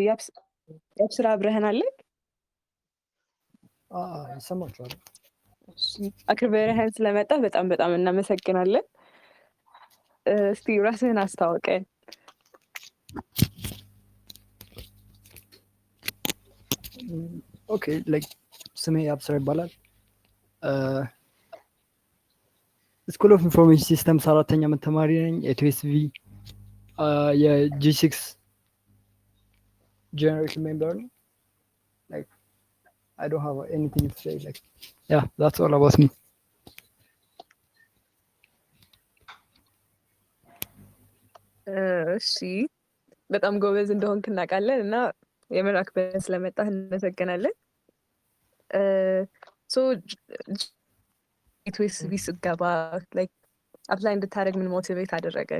የአብስራ አብረህን አለክ? ይሰማችኋል? አክብረህን ስለመጣህ በጣም በጣም እናመሰግናለን። እስቲ ራስህን አስተዋውቀን። ኦኬ ላይክ ስሜ አብስራ ይባላል። ስኩል ኦፍ ኢንፎርሜሽን ሲስተምስ አራተኛ ዓመት ተማሪ ነኝ። የቲኤስቪ የጂ6 ጀነሬሽን ሜምበር ነው። ላይክ I don't have anything to say. Like, yeah, that's all about me. እሺ በጣም ጎበዝ እንደሆንክ እናውቃለን እና የምር አክብረን ስለመጣህ እናመሰግናለን። ሶ ቲኤስቪ ስትገባ ላይክ አፕላይ እንድታደርግ ምን ሞቲቬት አደረገ?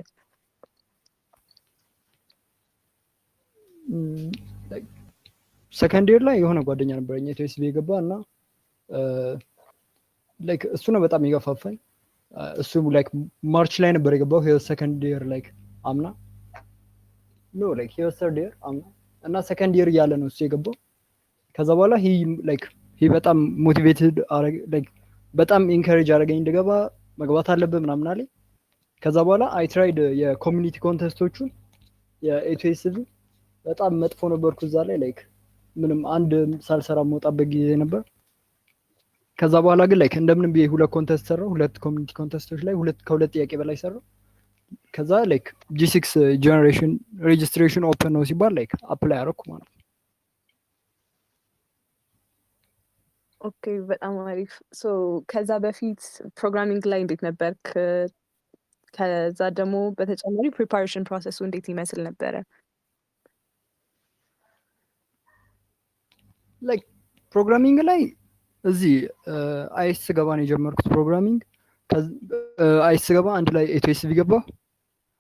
ሰከንድ ኢየር ላይ የሆነ ጓደኛ ነበረኝ የቲኤስቪ የገባ እና ላይክ እሱ ነው በጣም የገፋፋኝ። እሱ ላይክ ማርች ላይ ነበር የገባው። ሄ ሰከንድ ኢየር ላይክ አምና ኖ ላይክ ሄ ሰርድ ኢየር አምና እና ሰከንድ ኢየር እያለ ነው እሱ የገባው። ከዛ በኋላ ሂ በጣም ሞቲቬትድ ላይክ በጣም ኢንካሬጅ አደረገኝ እንድገባ መግባት አለብህ ምናምን አለኝ። ከዛ በኋላ አይ ትራይድ የኮሚኒቲ ኮንቴስቶቹን የኤቲኤስቪ በጣም መጥፎ ነበርኩ እዛ ላይ ላይክ ምንም አንድ ሳልሰራ መውጣበት ጊዜ ነበር። ከዛ በኋላ ግን ላይክ እንደምንም ብዬ ሁለት ኮንቴስት ሰራው። ሁለት ኮሚኒቲ ኮንቴስቶች ላይ ከሁለት ጥያቄ በላይ ሰራው። ከዛ ላይክ ጂ6 ጀነሬሽን ሬጅስትሬሽን ኦፕን ነው ሲባል ላይክ አፕላይ አደረኩ ማለት ነው። ኦኬ በጣም አሪፍ። ሶ ከዛ በፊት ፕሮግራሚንግ ላይ እንዴት ነበርክ? ከዛ ደግሞ በተጨማሪ ፕሪፓሬሽን ፕሮሰሱ እንዴት ይመስል ነበረ? ላይክ ፕሮግራሚንግ ላይ እዚህ አይስ ገባ ነው የጀመርኩት ፕሮግራሚንግ። አይስ ገባ አንድ ላይ ኤቲኤስቪ ገባ።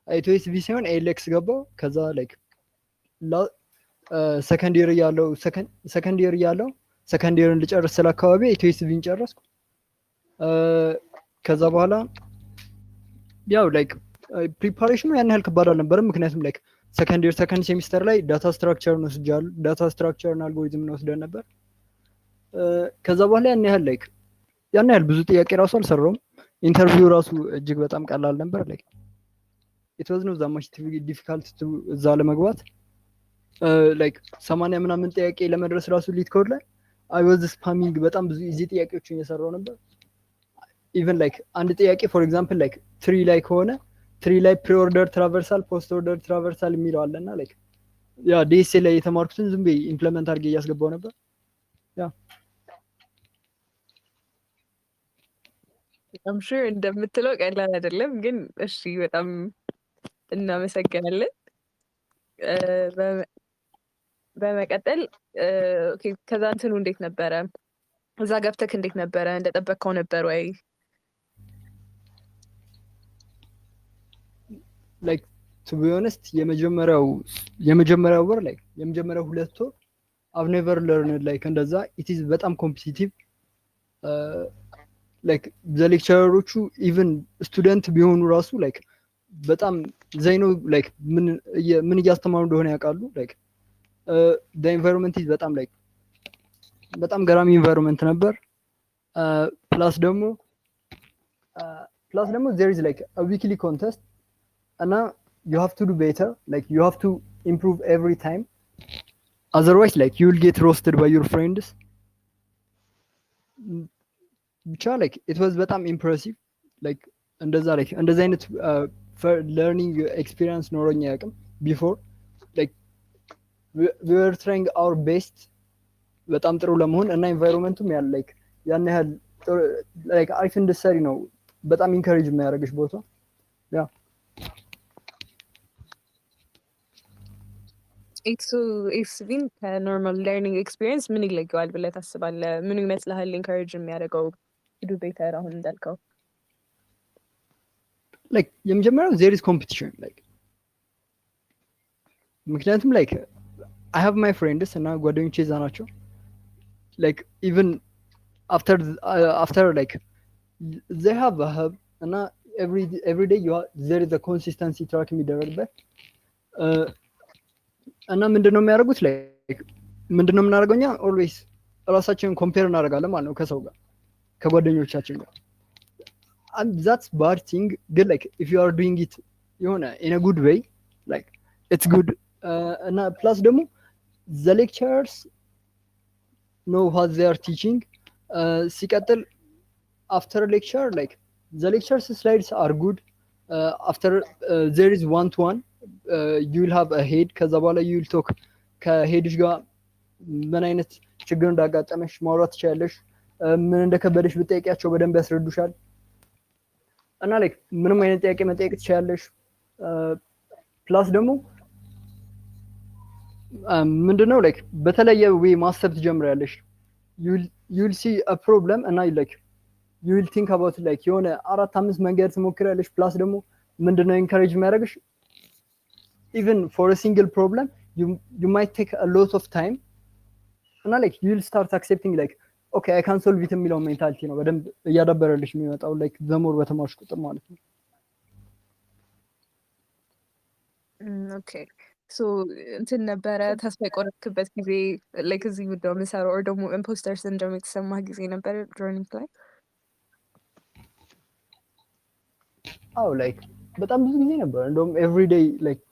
ኤቲኤስቪ ሳይሆን ኤልኤክስ ገባ። ከዛ ላይክ ሰከንድ ኢየር እያለው ሰከንድ ኢየርን ልጨርስ ስለ አካባቢ ኤቲኤስቪን ጨረስኩ። ከዛ በኋላ ያው ላይክ ፕሪፓሬሽኑ ያን ያህል ከባድ አልነበረም። ምክንያቱም ላይክ ሰከንድ ሴሚስተር ላይ ዳታ ስትራክቸርን ወስጃለሁ። ዳታ ስትራክቸርን አልጎሪዝምን ወስደን ነበር። ከዛ በኋላ ያን ያህል ብዙ ጥያቄ ራሱ አልሰራውም። ኢንተርቪው ራሱ እጅግ በጣም ቀላል ነበር። ላይክ ኢት ዋዝ ኖት ዛት ማች ዲፊካልት ቱ እዛ ለመግባት ላይክ 80 ምናምን ጥያቄ ለመድረስ ራሱ ሊድ ኮድ ላይ አይ ዋዝ ስፓሚንግ በጣም ብዙ ኢዚ ጥያቄዎችን እየሰራው ነበር። ኢቨን ላይክ አንድ ጥያቄ ፎር ኤግዛምፕል ላይክ ትሪ ላይ ከሆነ ትሪ ላይ ፕሪ ኦርደር ትራቨርሳል ፖስት ኦርደር ትራቨርሳል የሚለው አለና ላይክ ያ ዲኤስኤ ላይ የተማርኩትን ዝም ብዬ ኢምፕሊመንት አድርጌ እያስገባው ነበር። ያ I'm sure እንደምትለው ቀላል አይደለም፣ ግን እሺ በጣም እናመሰግናለን። በመቀጠል ኦኬ ከዛ እንትኑ እንዴት ነበረ? እዛ ገብተክ እንዴት ነበረ? እንደጠበቅከው ነበር ወይ? ላይክ ቱ ቢ ኦነስት የመጀመሪያው ወር ላይ የመጀመሪያው 2 ወር I've never learned like እንደዛ it is በጣም ኮምፒቲቲቭ ላይክ ዘ ሌክቸረሮቹ ኢቭን ስቱደንት ቢሆኑ ራሱ ላይክ በጣም ዘይኖ ላይክ ምን እያስተማሩ እንደሆነ ያውቃሉ። ላይክ the environment is በጣም ገራሚ ኢንቫይሮንመንት ነበር። ፕላስ ደግሞ there is like a weekly contest እና you have to do better, like you have to improve every time, otherwise like you will get roasted by your friends. ብቻ like it was በጣም impressive like እንደዛ አይነት learning experience ኖሮኝ አያውቅም before. like we were trying our best በጣም ጥሩ ለመሆን እና ኢንቫይሮንመንቱም ያን ያህል like አሪፍ እንድትሰሪ ነው በጣም ኢንካሬጅ የሚያደርግሽ ቦታ። ያ ኤቲኤስቪን ከኖርማል ለርኒንግ ኤክስፒሪየንስ ምን ይለየዋል ብለህ ታስባለህ? ምን ይመስልሃል ኢንካሬጅ የሚያደርገው ዱ ቤተር አሁን እንዳልከው? like የመጀመሪያው there is competition like ምክንያቱም like I have my friends እና ጓደኞቼ እዛ ናቸው። like even after like they have a hub እና every day there is a consistency track የሚደረግበት እና ምንድነው የሚያደርጉት ላይክ ምንድነው የምናደርገው እኛ ኦልዌይስ ራሳችንን ኮምፔር እናደርጋለን ማለት ነው ከሰው ጋር ከጓደኞቻችን ጋር and that's bad thing ግን like if you are doing it የሆነ in a good way like it's good እና plus ደግሞ the lecturers know what they are teaching ሲቀጥል after lecture like the lectures slides are good after there is one to one you will have a head ከዛ በኋላ you will talk ከሄድሽ ጋር ምን አይነት ችግር እንዳጋጠመሽ ማውራት ትችላለሽ ምን እንደከበደሽ ብትጠይቂያቸው በደንብ ያስረዱሻል እና ላይክ ምንም አይነት ጥያቄ መጠየቅ ትችላለሽ ፕላስ ደግሞ ምንድነው ላይክ በተለየ ዌይ ማሰብ ትጀምሪያለሽ you will see a problem and I like you will think about like የሆነ 4-5 መንገድ ትሞክሪያለሽ ፕላስ ደግሞ ምንድነው ኢንካሬጅ የሚያደርግሽ even for a single problem you might take a lot of time እና like you will start accepting like okay I can solve it የሚለው ሜንታሊቲ ነው በደንብ እያዳበረልሽ የሚመጣው like ዘሞር በተማርሽ ቁጥር ማለት ነው okay so እንትን ነበረ ተስፋ የቆረጥክበት ጊዜ like እዚህ ምንድን ነው የምሰራው or ደግሞ imposter syndrome የተሰማህ ጊዜ ነበረ journey ላይ አዎ like በጣም ብዙ ጊዜ ነበር እንደውም every day like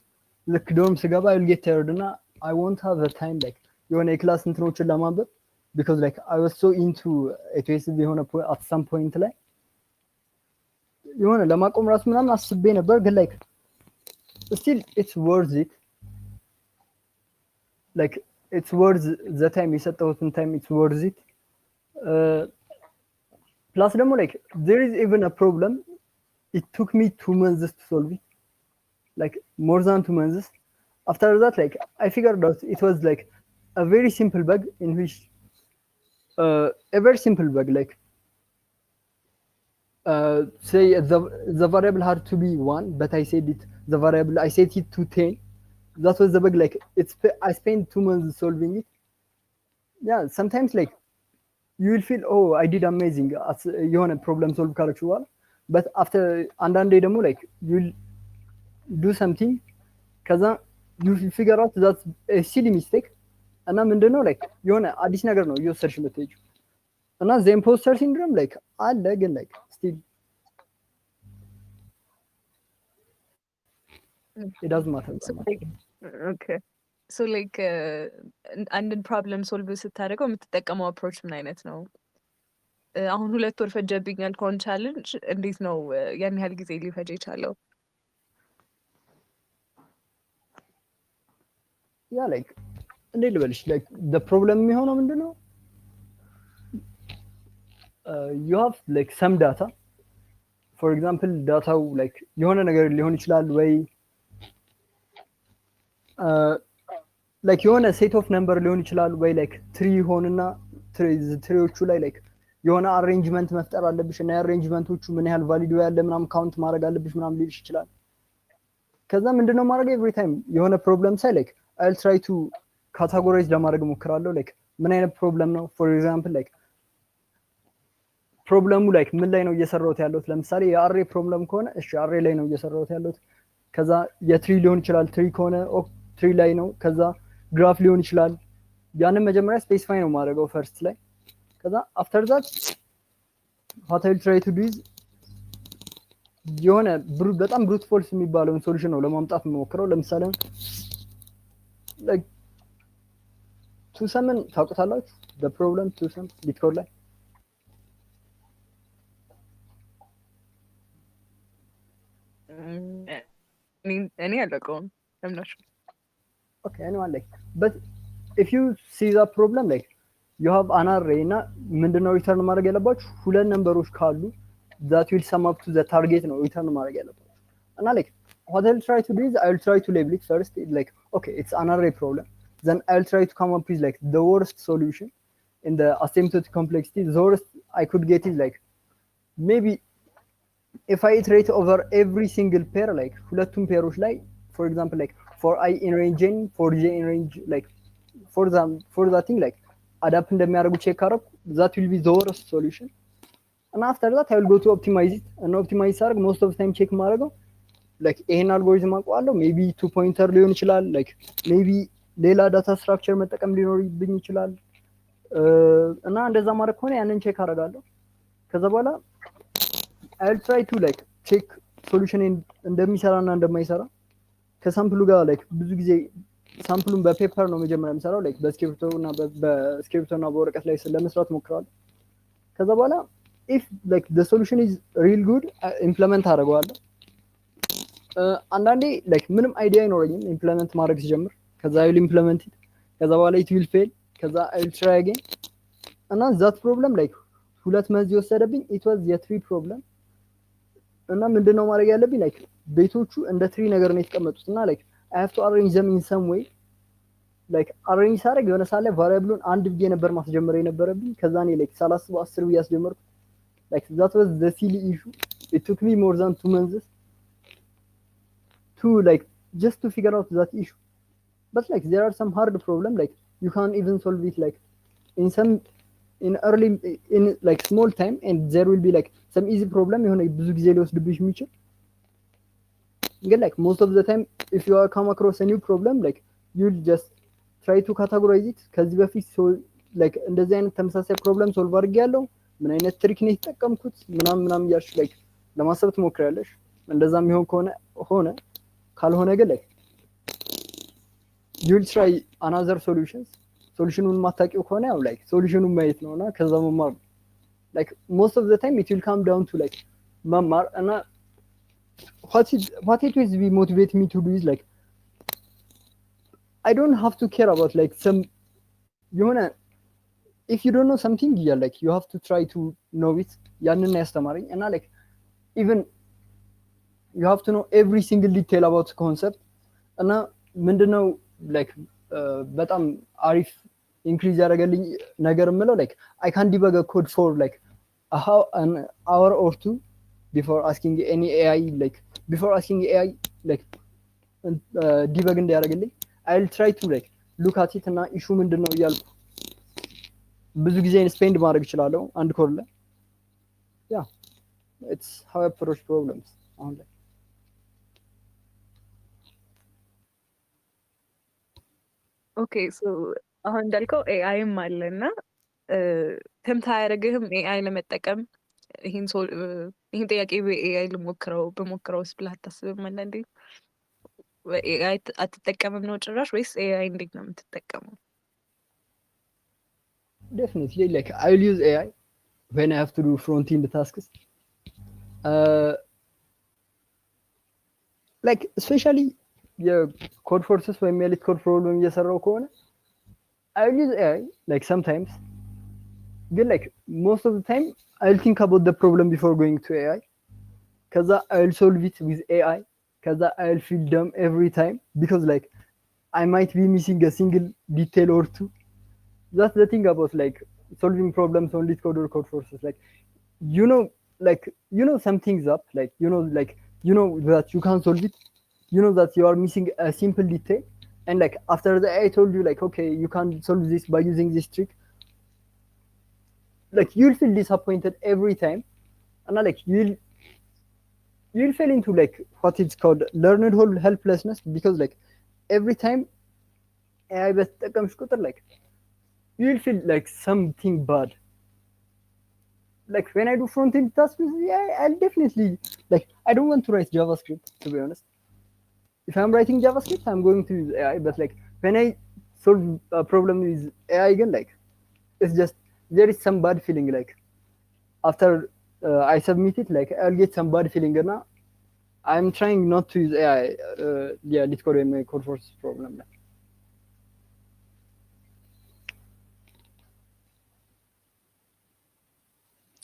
ልክ ዶርም ስገባ I will get tired እና I won't have the time like የሆነ የክላስ እንትኖችን ለማንበብ because like I was so into ATS የሆነ at some point ላይ የሆነ ለማቆም ራሱ ምናምን አስቤ ነበር ግን like still it's worth it like it's worth the time የሰጠሁትን time it's worth it plus ደግሞ like there is even a problem it took me 2 months to solve it like more than 2 months after that like I figured out it was like a very simple bug in which a very simple bug like say the variable had to be 1 but I said it the variable I set it to 10 that was the bug like I spent 2 months solving it yeah sometimes like you will feel oh I did amazing የሆነ problem solve ካረግሽ በኋላ but after አንዳንዴ ደግሞ like you will do something ከዛ you figure out that's a silly mistake እና ምንድነው like የሆነ አዲስ ነገር ነው እየወሰድሽ የምትሄጂው እና the imposter syndrome like አለ ግን like still it doesn't matter so like okay so like አንድን ፕሮብለም ሶልቭ ስታደርገው የምትጠቀመው አፕሮች ምን አይነት ነው አሁን 2 ወር ፈጀብኝ ያልከውን ቻሌንጅ እንዴት ነው ያን ያህል ጊዜ ሊፈጅ የቻለው yeah like እንዴት ልበልሽ like the problem የሚሆነው ምንድነው you have like some data for example data like የሆነ ነገር ሊሆን ይችላል ወይ like የሆነ set of number ሊሆን ይችላል ወይ like tree ሆነና ትሪዎቹ ላይ like የሆነ አሬንጅመንት መፍጠር አለብሽ እና አሬንጅመንቶቹ ምን ያህል ቫሊዩ ያለ ምናምን ካውንት ማድረግ አለብሽ ምናምን ሊልሽ ይችላል ከዛ ምንድነው ማድረግ every time የሆነ ፕሮብለም ሳይ like I'll try to categorize ለማድረግ ሞክራለሁ like ምን አይነት ፕሮብለም ነው for example like ፕሮብለሙ like ምን ላይ ነው እየሰራሁት ያለሁት ለምሳሌ የአሬ ፕሮብለም ከሆነ እሺ አሬ ላይ ነው እየሰራሁት ያለሁት ከዛ የትሪ ሊሆን ይችላል ትሪ ከሆነ ትሪ ላይ ነው ከዛ ግራፍ ሊሆን ይችላል ያንን መጀመሪያ ስፔሲፋይ ነው ማድረገው ፈርስት ላይ ከዛ after that what I will try to do is የሆነ በጣም brute force የሚባለውን ሶሉሽን ነው ለማምጣት የምሞክረው ለምሳሌ like to summon ታውቁታላችሁ the problem to sum ቢትኮድ ላይ እኔ አላውቀውም I'm not sure okay anyone like but if you see the problem like you have an array እና ምንድነው ሪተርን ማድረግ ያለባችሁ ሁለት ነምበሮች ካሉ that will sum up to the target ነው ሪተርን ማድረግ ያለባችሁ እና like what I'll try to do is I'll try to label it first like okay it's an array problem then I'll try to come up with like the worst solution in the asymptotic complexity the worst I could get is like maybe if I iterate over every single pair like ሁለቱም ፔሮች ላይ for example like for I in range n for j in range like for that thing like adapt እንደሚያደርጉ ቼክ አደረኩ that will be the worst solution and after that I will go to optimize it and optimize አድርግ most of the time ቼክ ማድረገው like ይሄን አልጎሪዝም አውቀዋለሁ maybe 2 pointer ሊሆን ይችላል like maybe ሌላ ዳታ ስትራክቸር መጠቀም ሊኖርብኝ ይችላል። እና እንደዛ ማድረግ ከሆነ ያንን ቼክ አደርጋለሁ። ከዛ በኋላ አይል ትራይ ቱ ላይክ ቼክ ሶሉሽን እንደሚሰራና እንደማይሰራ ከሳምፕሉ ጋር ላይክ ብዙ ጊዜ ሳምፕሉን በፔፐር ነው መጀመሪያ የምሰራው። ላይክ በስክሪፕቶና በወረቀት ላይ ለመስራት ሞክራለሁ። ከዛ በኋላ ኢፍ ላይክ the solution is real good ኢምፕለመንት አደርገዋለሁ። አንዳንዴ ላይክ ምንም አይዲያ አይኖረኝም ኢምፕለመንት ማድረግ ሲጀምር። ከዛ አይል ኢምፕለመንት ከዛ በኋላ it will fail ከዛ አይል ትራይ again እና ዛት ፕሮብለም ላይክ 2 መንዝ የወሰደብኝ it was the tree problem። እና ምንድነው ማድረግ ያለብኝ ላይክ ቤቶቹ እንደ ትሪ ነገር ነው የተቀመጡት እና ላይክ I have to arrange them in some way ላይክ አሬንጅ ሳደርግ የሆነ ሳለ ቫሪያብሉን አንድ ብዬ ነበር ማስጀመር የነበረብኝ። ከዛ እኔ ላይክ ሳላስበው 10 ብዬ አስጀመርኩ። ላይክ that was the silly issue. It took me more than 2 months to like just to figure out that issue. But like there are some hard problem like you can't even solve it like in early in like small time and there will be like some easy problem የሆነ ብዙ ጊዜ ሊወስድብሽ የሚችል ግን like most of the time if you are come across a new problem like you'll just try to categorize it ከዚህ በፊት like እንደዚህ አይነት ተመሳሳይ ፕሮብለም ሶልቭ አድርጌያለሁ ምን አይነት ትሪክ ነው የተጠቀምኩት ምናምን እያልሽ like ለማሰብ ትሞክሪያለሽ። እንደዛ የሚሆን ከሆነ ሆነ ካልሆነ ግን like you'll try another ሶሉሽኑን ማታውቂው ከሆነ ያው like ሶሉሽኑን ማየት ነውና ከዛ መማር like most of the time it will come down to like መማር እና what it will be motivate me to do is like I don't have to care about like some የሆነ if you don't know something yeah like you have to try to know it ያንን ያስተማረኝ እና like even you have to know every single detail about the concept እና ምንድነው like በጣም አሪፍ ኢንክሪዝ ያደረገልኝ ነገር ምለው like I can debug a code for like an hour or two before asking any AI like debug እንዲያደርግልኝ I'll try to like look at it እና ኢሹ ምንድነው እያልኩ ብዙ ጊዜ ስፔንድ ማድረግ እችላለሁ አንድ ኮድ ላይ yeah it's how I approach problems አሁን ላይ ኦኬ ሶ አሁን እንዳልከው ኤአይም አለና ተምታ አያደርግህም ኤአይ ለመጠቀም ይህን ጥያቄ በኤአይ በሞክረውስ ብለህ አታስብም? አንዳንዴ ኤአይ አትጠቀምም ነው ጭራሽ ወይስ ኤአይ እንዴት ነው የምትጠቀመው? Definitely like I will use AI when I have to do front end tasks like especially የኮድ ፎርስስ ወይም የሊት ኮድ ፕሮብለም እየሰራው ከሆነ I will use AI like sometimes ግን like most of the time I'll think about the problem before going to AI ከዛ I'll solve it with AI ከዛ I'll feel dumb every time because like I might be missing a single detail or two. That's the thing about like solving problems on leet code or code forces like you know something's up like you know that you can't solve it. You know that you are missing a simple detail and like after that I told you like okay you can't solve this by using this trick like you'll feel disappointed every time and like you'll fall into like what it's called learned helplessness because like every time AI በተጠቀምሽ ቁጥር like you'll feel like something bad like when I do front end tasks I'll definitely like I don't want to write JavaScript to be honest. If I'm writing JavaScript, I'm going to use AI. But like when I solve a problem with AI again, like it's just there is some bad feeling. Like after I submit it, like I'll get some bad feeling. And I'm trying not to use AI. Let's code my code force problem.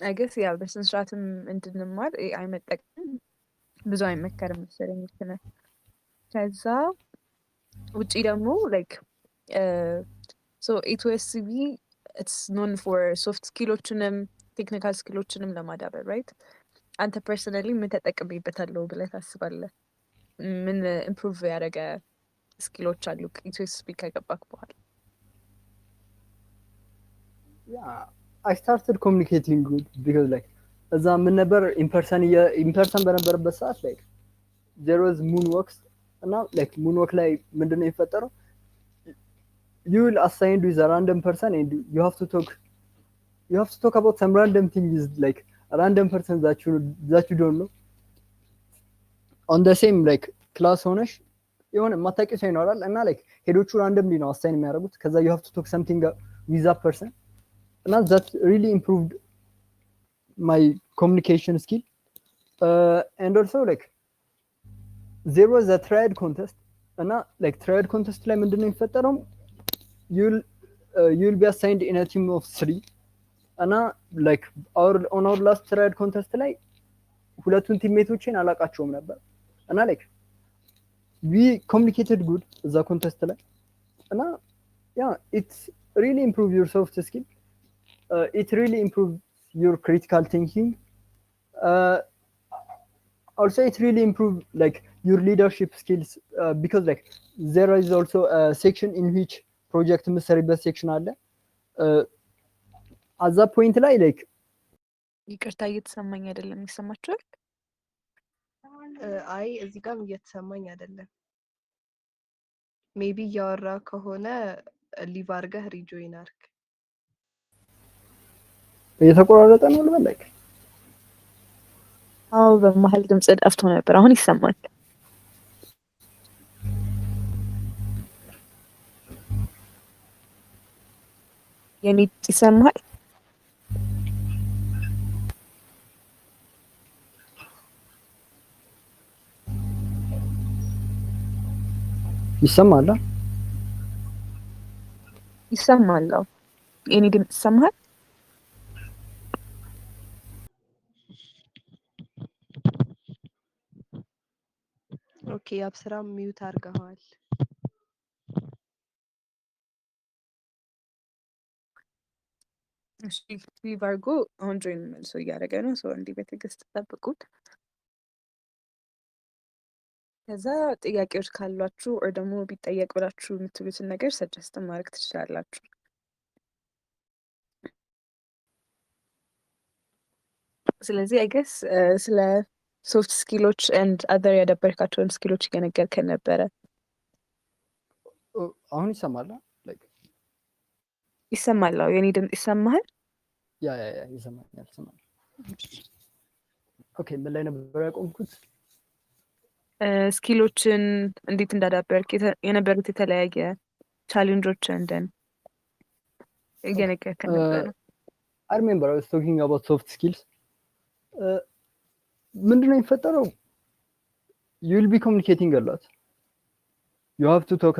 I guess yeah, በስነ ስርዓትም እንድንማር ኤአይ መጠቀም ብዙ አይመከርም መሰለኝ ይችላል። ከዛ ውጪ ደግሞ ላይክ ሶ ኢቲኤስሲቢ ኢትስ ኖን ፎር ሶፍት ስኪሎችንም ቴክኒካል ስኪሎችንም ለማዳበር ራይት። አንተ ፐርሰናሊ ምን ተጠቅሜበታለሁ ብለህ ታስባለህ? ምን ኢምፕሩቭ ያደረገ ስኪሎች አሉ ኢቲኤስሲቢ ከገባክ በኋላ? Yeah, I started communicating good because like እዛ ምን ነበር ኢምፐርሰን በነበረበት ሰዓት like there was moonwalks እና like moonwalk ላይ ምንድነው የሚፈጠረው you will assigned with a random person and you have to talk about some random things like a random person that you don't know on the same like class ሆነሽ የሆነ ማታውቂው ሰው ይኖራል እና like ሄዶቹ randomly ነው assign የሚያደርጉት ከዛ you have to talk something with that person and that really improved my communication skill and also like there was a triad contest እና like triad contest ላይ ምንድነው የሚፈጠረው you'll be assigned in a team of 3 እና like on our last triad contest ላይ ሁለቱን ቲምሜቶችን አላቃቸውም ነበር እና like we communicated good the contest ላይ እና yeah it really improved your soft skill it really improved your critical thinking also it really improved like your leadership skills because like there is also a section in which project የምትሰሪበት section አለ at that point ላይ like ይቅርታ እየተሰማኝ አይደለም ይሰማችኋል አይ እዚህ ጋር እየተሰማኝ አይደለም ሜቢ እያወራ ከሆነ ሊቭ አድርገህ ሪጆይን አድርግ እየተቆራረጠ ነው ልበል like አዎ በመሀል ድምጽ ጠፍቶ ነበር አሁን ይሰማል የኔ ይሰማል ይሰማል ይሰማል የኔ ድምጽ ይሰማል ኦኬ አብስራ ሚዩት አድርገዋል እሺ ሊቭ አድርጎ አሁን ጆይን መልሶ እያደረገ ነው ሰው እንዲህ በትዕግስት ጠብቁት ከዛ ጥያቄዎች ካሏችሁ ወይ ደግሞ ቢጠየቅ ብላችሁ የምትሉትን ነገር ሰጀስት ማድረግ ትችላላችሁ ስለዚህ አይ ገስ ስለ ሶፍት ስኪሎች ኤንድ አዘር ያዳበርካቸውን ስኪሎች እየነገርከን ነበረ አሁን ይሰማል like ይሰማል የኔ ድምጽ ይሰማል ያ ይሰማል ኦኬ ምን ላይ ነበር ያቆምኩት ስኪሎችን እንዴት እንዳዳበርክ የነበሩት የተለያየ ቻሌንጆች እንደን እየነገርከን ነበረ I remember I was talking about soft skills ምንድነው የሚፈጠረው you will be communicating a lot you have to talk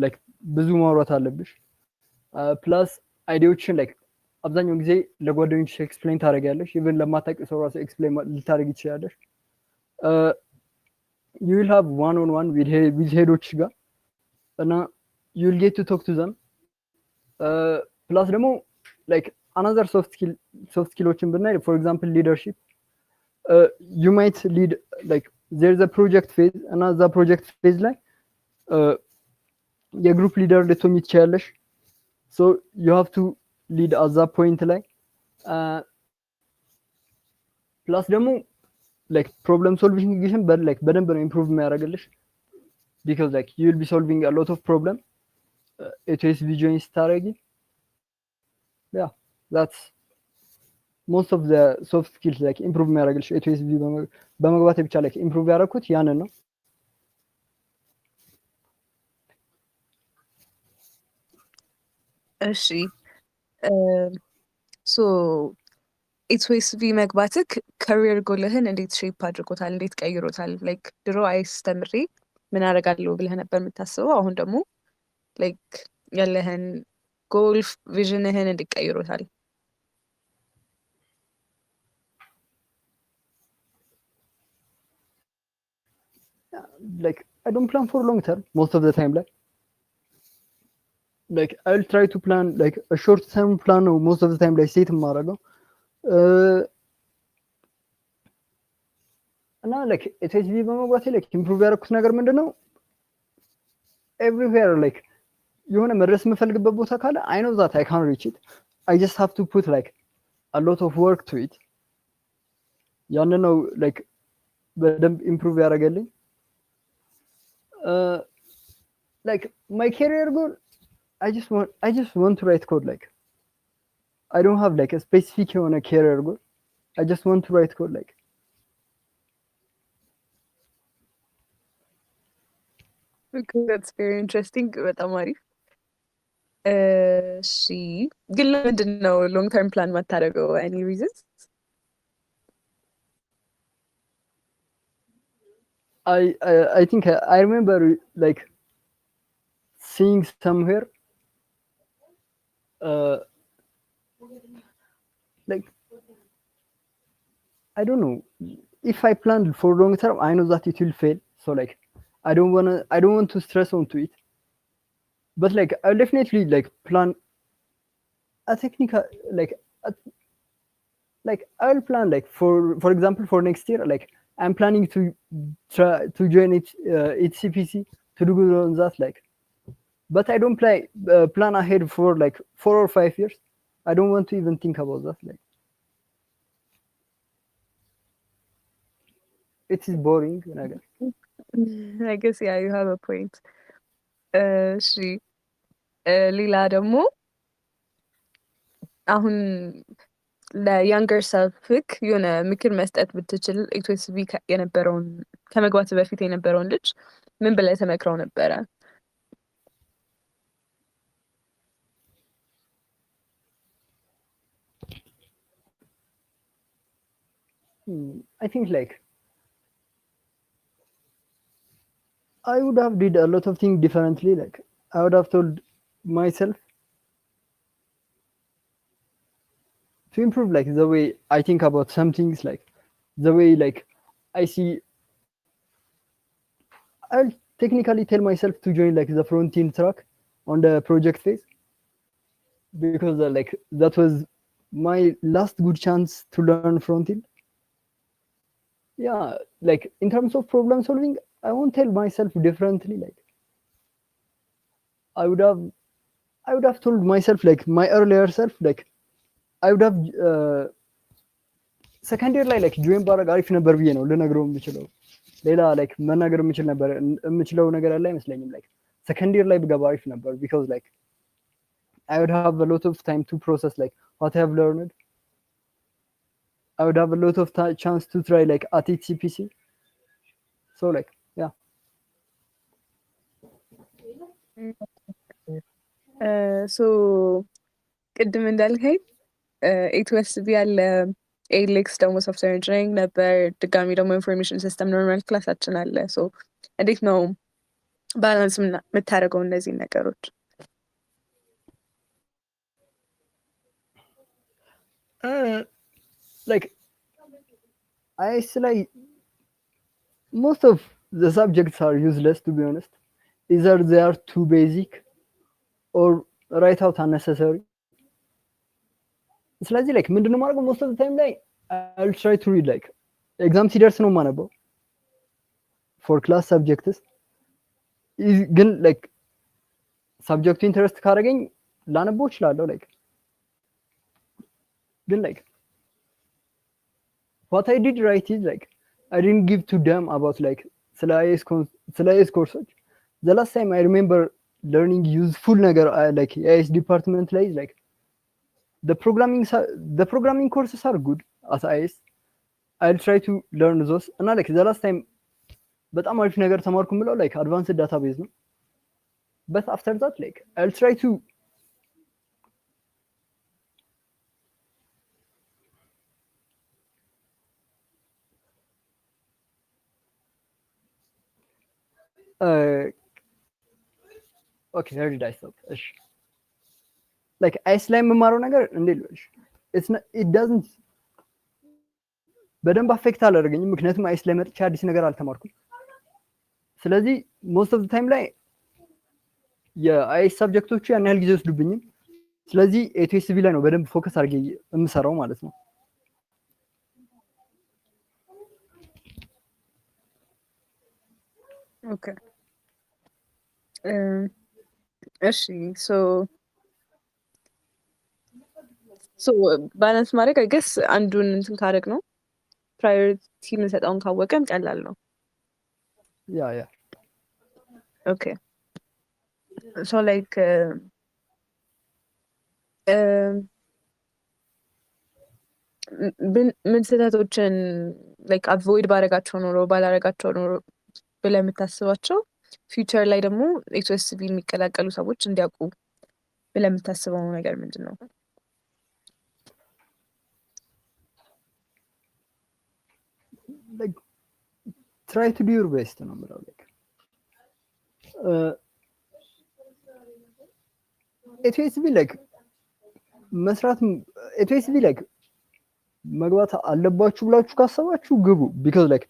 like ብዙ ማውራት አለብሽ plus አይዲያዎችን like አብዛኛው ጊዜ ለጓደኞች ኤክስፕሌን ታደርጊያለሽ even ለማታውቂው ሰው ራሱ ኤክስፕሌን ልታደርጊ ትችላለሽ you will have one on one with ሄዶች ጋር እና you will get to talk to them plus ደግሞ like another soft skillዎችን ብናይ for example leadership you might lead like there's a project phase and the project phase ላይ የግሩፕ ሊደር ልትሆኚ ትችያለሽ so you have to lead at that point ላይ plus ደግሞ like problem solving ግን በደንብ ነው improve የሚያደርግልሽ because like you will be solving a lot of problem ATSV join ስታደርጊ yeah that's most of the soft skills like improve የሚያደርግልሽ ATSV በመግባት ብቻ like improve ያደረኩት ያንን ነው እሺ ሶ ኤትዌስቪ መግባትክ ካሪየር ጎልህን እንዴት ሼፕ አድርጎታል እንዴት ቀይሮታል ላይክ ድሮ አይስተምሪ ምን አደርጋለሁ ብለህ ነበር የምታስበው አሁን ደግሞ ላይክ ያለህን ጎል ቪዥንህን እንዴት ቀይሮታል like I don't plan for long term most of the time like I'll try to plan like a short term plan or most of the time like set ማረጋው እና like ኤትኤስቪ በመግባቴ like improve ያደረኩት ነገር ምንድነው everywhere like የሆነ መድረስ የምፈልግበት ቦታ ካለ I know that I can't reach it I just have to put like a lot of work to it ያን ነው like በደንብ improve ያደረገልኝ like my career goal I just want to write code. Like I don't have like a specific on a career goal. I just want to write code. Like Okay, that's very interesting. በጣም አሪፍ። እሺ ግን ለምንድን ነው ሎንግ ተርም ፕላን ማታደርገው? any reasons? I think I remember like seeing somewhere like I don't know, if I planned for long term I know that it will fail, so like I don't want to stress onto it, but like I'll definitely like plan a technical like I'll plan like for example for next year, like I'm planning to try to join HCPC to do good on that, like but I don't plan ahead for like 4 or 5 years. I don't want to even think about that, like it is boring ነገር I guess yeah, you have a point. እሺ ሌላ ደግሞ አሁን ለያንገር ሰልፍክ የሆነ ምክር መስጠት ብትችል ኤክስቢ የነበረውን ከመግባት በፊት የነበረውን ልጅ ምን ብለህ ተመክረው ነበረ? I think like I would have did a lot of things differently. Like I would have told myself to improve like the way I think about some things, like the way like I see. I'll technically tell myself to join like the front end track on the project phase, because like that was my last good chance to learn front end. Yeah, like in terms of problem solving, I won't tell myself differently. Like I would have told myself, like my earlier self, like I would have second year like join ባረግ አሪፍ ነበር ብዬ ነው ልነግረው የምችለው። ሌላ like መናገር የምችለው ነገር አለ አይመስለኝም። like second year ላይ ብገባ አሪፍ ነበር, because like I would have a lot of time to process like what I have learned. I would have a lot of chance to try like at HCPC. So like yeah. ሶ ቅድም እንዳልከኝ ኤትወስቢ ያለ ኤሌክስ ደግሞ ሶፍትዌር ኢንጂነሪንግ ነበር፣ ድጋሚ ደግሞ ኢንፎርሜሽን ሲስተም ኖርማል ክላሳችን አለ። ሶ እንዴት ነው ባላንስ የምታደርገው እነዚህ ነገሮች? Like I like most of the subjects are useless, to be honest. Either they are too basic or right out unnecessary. ስለዚህ like ምንድነው ማድረገው most of the time ላይ I'll try to read like ኤግዛም ሲደርስ ነው ማነበው for class subjects። ግን like subject interest ካደረገኝ ላነበው እችላለሁ። like ግን like what I did right is like I didn't give to them about like ስለ IS courses. The last time I remember learning useful ነገር like IS department ላይ is like the programming courses are good at IS. I'll try to learn those. እና like the last time በጣም አሪፍ ነገር ተማርኩ ምለው like advanced database ነው። But after that like I'll try to okay, where did I stop? Like IS ላይ የምማረው ነገር እንዴት ልበልሽ? It doesn't በደንብ አፌክት አላደረገኝም፣ ምክንያቱም አይስ ላይ መጥቼ አዲስ ነገር አልተማርኩም። ስለዚህ most of the time ላይ የአይስ ሰብጀክቶቹ ያን ያህል ጊዜ ወስዱብኝም። ስለዚህ ኤቲኤስቢ ላይ ነው በደንብ ፎከስ አድርጌ የምሰራው ማለት ነው። ኦኬ እሺ ሶ ባላንስ ማድረግ አይ ገስ አንዱን እንትን ካደረግ ነው ፕራዮሪቲ የምንሰጠውን ካወቀን ቀላል ነው። ያ ኦኬ ሶ ላይክ ምን ስህተቶችን ላይክ አቮይድ ባረጋቸው ኖሮ ባላረጋቸው ኖሮ ብለህ የምታስባቸው ፊውቸር ላይ ደግሞ ኤስኤስቢ የሚቀላቀሉ ሰዎች እንዲያውቁ ብለህ የምታስበው ነገር ምንድን ነው? like try to do your best ነው የምለው like ኤትኤስቢ like መስራት ኤትኤስቢ like መግባት አለባችሁ ብላችሁ ካሰባችሁ ግቡ because like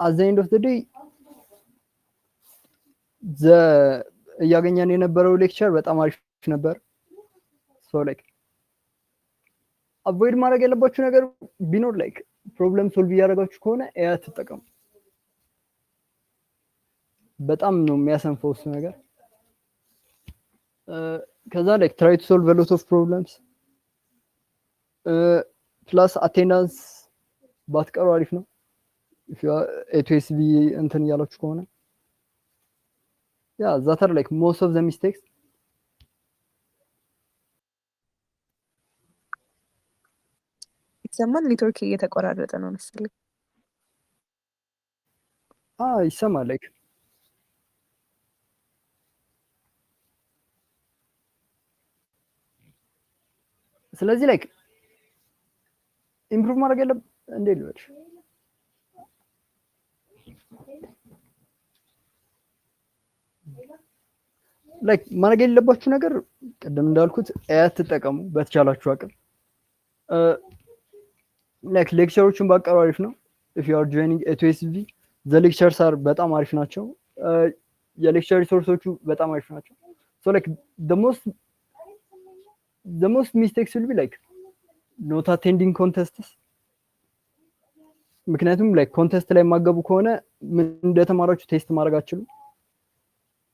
at the end of the day እያገኘን የነበረው ሌክቸር በጣም አሪፍ ነበር so like አቮይድ ማድረግ ያለባችሁ ነገር ቢኖር like ፕሮብለም ሶልቭ እያደረጋችሁ ከሆነ ኤአይ ተጠቀሙ በጣም ነው የሚያሰንፈው እሱ ነገር ከዛ like try to solve a lot of problems plus attendance ባትቀሩ አሪፍ ነው if you are ኤትኤስቢ እንትን እያላችሁ ከሆነ yeah that are like most of the mistakes ይሰማል ኔትወርክ እየተቆራረጠ ነው መሰለኝ ይሰማል like ስለዚህ like ኢምፕሩቭ ማድረግ ያለብን እንዴ ልበልሽ like ማድረግ የሌለባችሁ ነገር ቀደም እንዳልኩት ኤአይ ተጠቀሙ በተቻላችሁ አቅም like ሌክቸሮችን ባቀሩ አሪፍ ነው if you are joining ኤትኤስቢ the lectures are በጣም አሪፍ ናቸው የሌክቸር ሪሶርሶቹ በጣም አሪፍ ናቸው so like the most mistakes will be like not attending contests ምክንያቱም like ኮንቴስት ላይ ማገቡ ከሆነ ምን እንደተማራችሁ ቴስት ማድረግ አትችሉም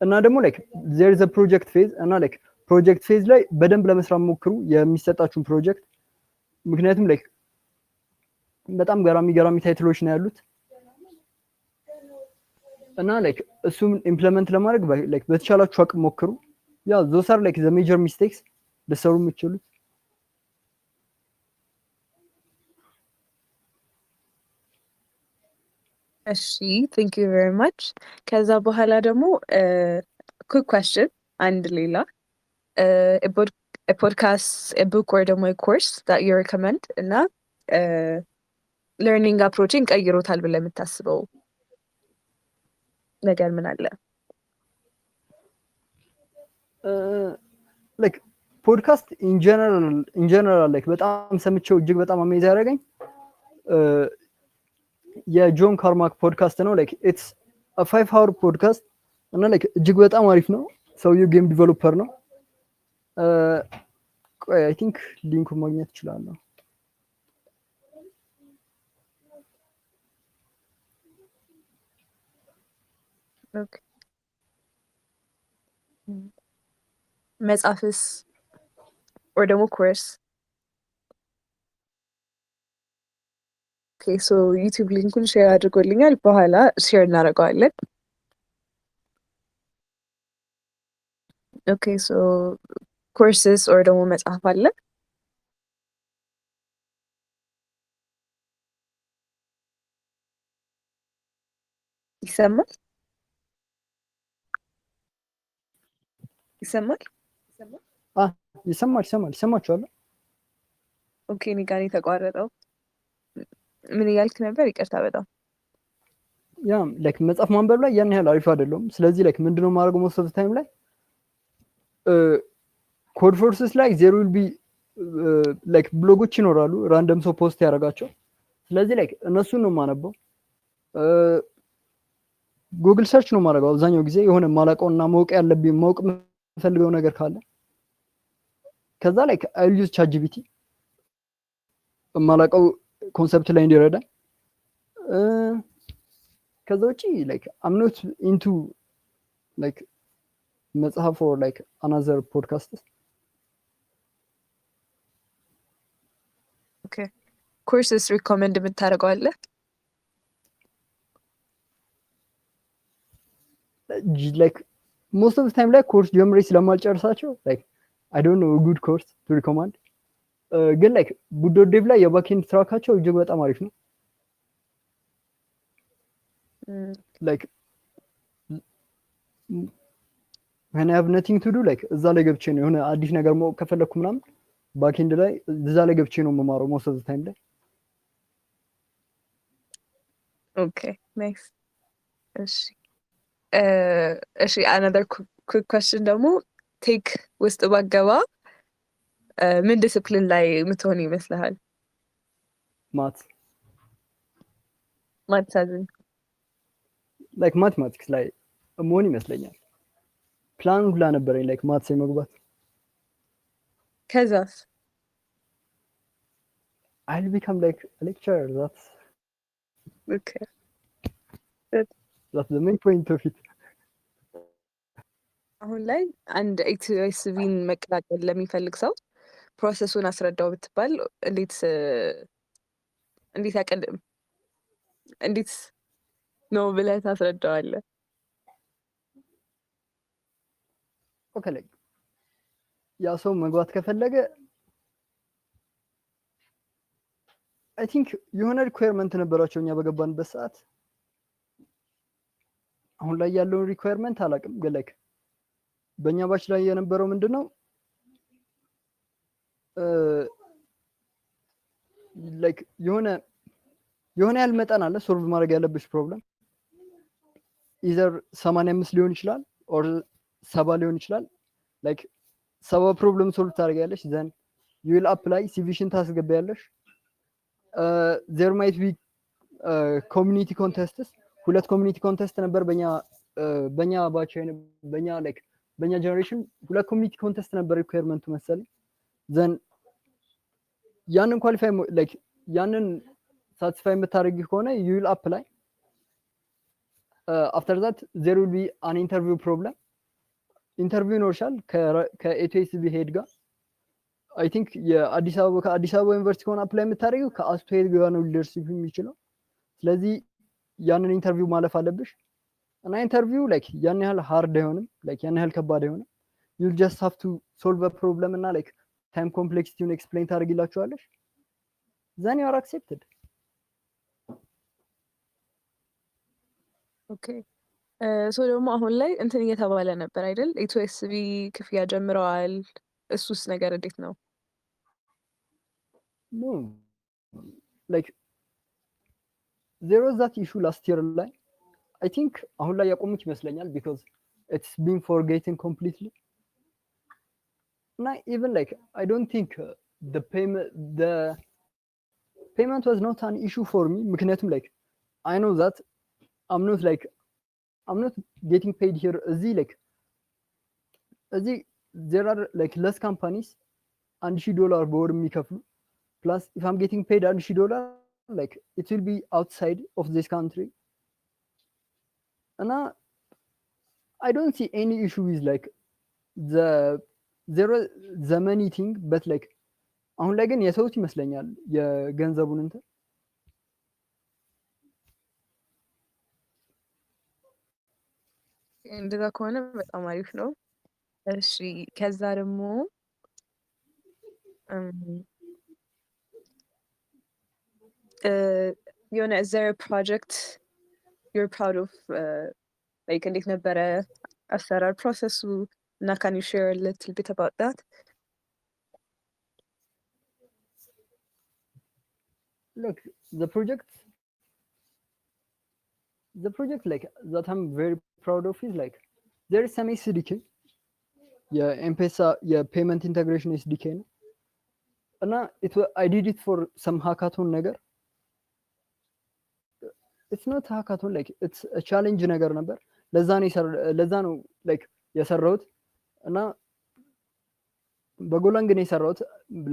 እና ደግሞ like there is a project phase እና like project phase ላይ በደንብ ለመስራት ሞክሩ የሚሰጣችሁን ፕሮጀክት ምክንያቱም like በጣም ገራሚ ታይትሎች ነው ያሉት እና like እሱም ኢምፕሊመንት ለማድረግ like በተቻላችሁ አቅም ሞክሩ ያ those are like the major mistakes ልትሰሩ የምትችሉት እሺ thank you very much ከዛ በኋላ ደግሞ quick question አንድ ሌላ a podcast a book or ደግሞ a course that you recommend እና learning approaching ቀይሮታል ብለህ የምታስበው ነገር ምን አለ like podcast in general like በጣም ሰምቼው እጅግ በጣም አሜዝ ያደረገኝ የጆን ካርማክ ፖድካስት ነው like it's a 5-hour podcast እና like እጅግ በጣም አሪፍ ነው ሰውየው ጌም ዲቨሎፐር ነው ቆይ I think ሊንኩን ማግኘት እችላለሁ okay መጽሐፍስ or ደግሞ course okay so YouTube ሊንኩን ሼር አድርጎልኛል በኋላ ሼር እናደርገዋለን okay so courses or ደግሞ መጽሐፍ አለ ይሰማል ይሰማችኋል ኦኬ እኔ ጋር የተቋረጠው ምን እያልክ ነበር ይቅርታ በጣም ያ like መጽሐፍ ማንበብ ላይ ያን ያህል አሪፍ አይደለም ስለዚህ like ምንድነው ማድረገው most of the time ላይ ኮድ ፎርስስ ላይ there will be like ብሎጎች ይኖራሉ ራንደም ሰው ፖስት ያደርጋቸው ስለዚህ like እነሱን ነው ማነበው ጉግል ሰርች ነው ማድረገው አብዛኛው ጊዜ የሆነ ማላቀውና ማወቅ ያለብኝ ማወቅ የምፈልገው ነገር ካለ ከዛ like I'll use ChatGPT ማላቀው ኮንሰፕት ላይ እንዲረዳ ከዛ ውጪ like I'm not into like መጽሐፍ or like another podcast okay courses recommend የምታደርገው አለ like most of the time like ኮርስ ጀምሬ ስለማልጨርሳቸው like አይ ዶንት ኖ ጉድ ኮርስ ቱ ሪኮማንድ ግን ላይክ ቡዶ ዴቭ ላይ የባኬንድ ትራካቸው እጅግ በጣም አሪፍ ነው። ላይክ when I have nothing to do like እዛ ላይ ገብቼ ነው የሆነ አዲስ ነገር ማወቅ ከፈለኩ ምናምን ባኬንድ ላይ እዛ ላይ ገብቼ ነው የምማረው most of the time ላይ። ኦኬ ናይስ። እሺ another quick question ደግሞ ቴክ ውስጥ ባገባ ምን ዲስፕሊን ላይ የምትሆን ይመስልሃል? ማትሳዝን ላይክ ማቴማቲክስ ላይ መሆን ይመስለኛል። ፕላን ሁላ ነበረኝ ላይክ ማትስ የመግባት። ከዛስ I'll become like a lecturer. okay that's the main point of it. አሁን ላይ አንድ ኤክስቪን መቀላቀል ለሚፈልግ ሰው ፕሮሰሱን አስረዳው ብትባል እንዴት ያቀልም እንዴት ነው ብለህ ታስረዳዋለህ? ኦኬ ላይክ ያ ሰው መግባት ከፈለገ አይ ቲንክ የሆነ ሪኳየርመንት ነበራቸው እኛ በገባንበት ሰዓት። አሁን ላይ ያለውን ሪኳየርመንት አላውቅም፣ ግን ላይክ በእኛ ባች ላይ የነበረው ምንድነው ላይክ የሆነ ያህል መጠን አለ ሶልቭ ማድረግ ያለብሽ ፕሮብለም ኢዘር 85 ሊሆን ይችላል ኦር 70 ሊሆን ይችላል። ላይክ 70 ፕሮብለም ሶልቭ ታደርጊያለሽ ዘን ዩ ዊል አፕላይ ሲቪሽን ታስገቢያለሽ። ዜር ማይት ቢ ኮሚኒቲ ኮንቴስትስ። 2 ኮሚኒቲ ኮንቴስት ነበር በእኛ ባች በእኛ ጀነሬሽን 2 ኮሚኒቲ ኮንቴስት ነበር ሪኳየርመንቱ መሰለኝ። ዘን ያንን ኳሊፋይ ላይክ ያንን ሳቲስፋይ የምታደርጊ ከሆነ ዩ ዊል አፕላይ። አፍተር ዛት ዜር ዊል ቢ አን ኢንተርቪው ፕሮብለም። ኢንተርቪው ይኖርሻል ከኤቲኤስቢ ሄድ ጋር። አይ ቲንክ ከአዲስ አበባ ዩኒቨርሲቲ ከሆነ አፕላይ የምታደርጊው ከአስቶ ሄድ ጋር ነው ሊደርስ የሚችለው። ስለዚህ ያንን ኢንተርቪው ማለፍ አለብሽ እና ኢንተርቪው ላይክ ያን ያህል ሃርድ አይሆንም፣ ላይክ ያን ያህል ከባድ አይሆንም። ዩ ጀስት ሃቭ ቱ ሶልቭ አ ፕሮብለም እና ላይክ ታይም ኮምፕሌክሲቲውን ኤክስፕሌን ታደርጊላችኋለሽ። ዘን ዩ አር አክሴፕትድ። ኦኬ ሶ ደግሞ አሁን ላይ እንትን እየተባለ ነበር አይደል? ኤቲኤስቢ ክፍያ ጀምረዋል። እሱስ ነገር እንዴት ነው? ኖ ላይክ ዜሮ ዛት ኢሹ ላስት ይር ላይ አይ ቲንክ አሁን ላይ ያቆሙት ይመስለኛል ቢኮዝ ኢትስ ቢን ፎርጌትን ኮምፕሊትሊ እና ኢቨን ላይክ አይ ዶንት ቲንክ the payment was not an issue for me ምክንያቱም ላይክ I know that I'm not getting paid here እዚህ there are like less companies $1,000 በወር የሚከፍሉ plus if I'm getting paid $1,000 like it will be outside of this country and I don't see any issue with like the money thing but like አሁን ላይ ግን የሰውት ይመስለኛል የገንዘቡን እንትን እንደዛ ከሆነ በጣም አሪፍ ነው። እሺ ከዛ ደግሞ የሆነ is there a project you're proud of like እንዴት ነበረ አሰራር ፕሮሰሱ እና can you share a little bit about that? Look, the project like that I'm very proud of is like there is some SDK M-Pesa payment integration SDK ነው እና I did it for some hackathon ነገር it's not hackathon like it's a challenge ነገር ነበር ለዛ ነው like የሰራሁት እና በጎላንግ ነው የሰራሁት